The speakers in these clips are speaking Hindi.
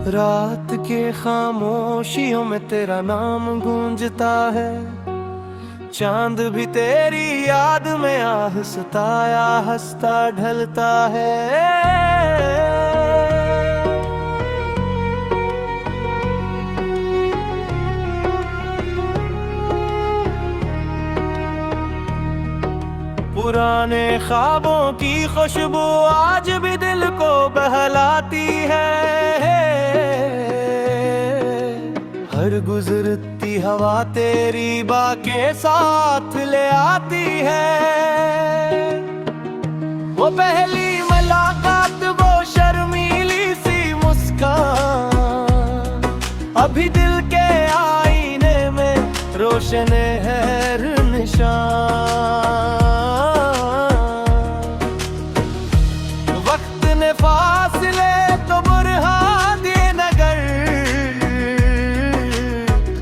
रात के खामोशियों में तेरा नाम गूंजता है। चांद भी तेरी याद में आह सताया हंसता ढलता है। पुराने ख्वाबों की खुशबू आज भी दिल को बहलाती है। हर गुजरती हवा तेरी बातें साथ ले आती है। वो पहली मुलाकात, वो शर्मीली सी मुस्कान, अभी दिल के आईने में रोशन है हर निशान। वक्त ने फासले तो बुरहा दिए नगर,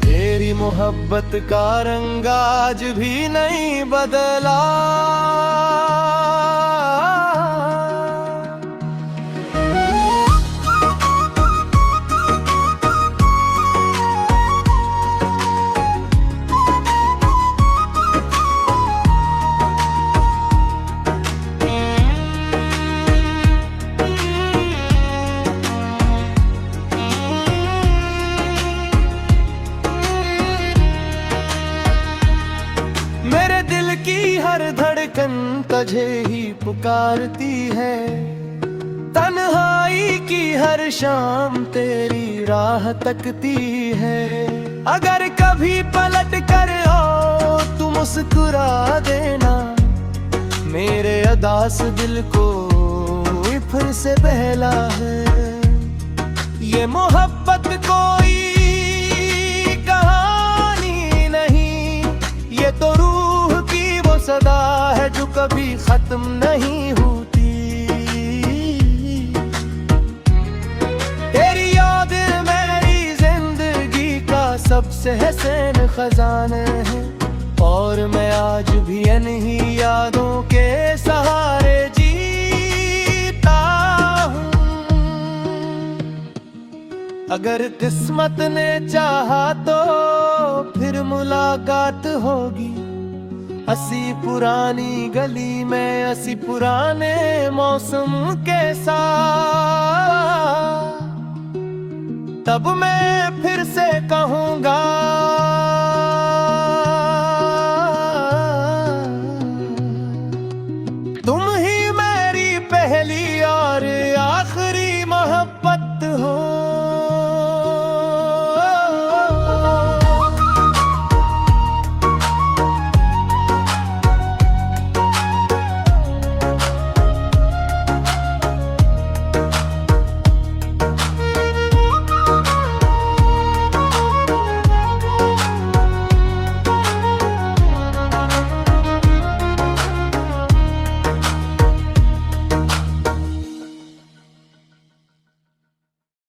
तेरी मोहब्बत का रंग आज भी नहीं बदला। मेरे दिल की हर धड़कन तुझे ही पुकारती है। तन्हाई की हर शाम तेरी राह तकती है। अगर कभी पलट कर आओ तू मुस्कुरा देना, मेरे अदास दिल को फिर से बहला है। ये मोहब्बत कोई कहानी नहीं, ये तो रूह की वो सदा है जो कभी खत्म नहीं होती। तेरी याद मेरी जिंदगी का सबसे हसीन खजाना है, और मैं आज भी इन्हीं यादों के सहारे जीता हूँ। अगर किस्मत ने चाहा तो फिर मुलाकात होगी, असी पुरानी गली में, असी पुराने मौसम के साथ। तब मैं फिर से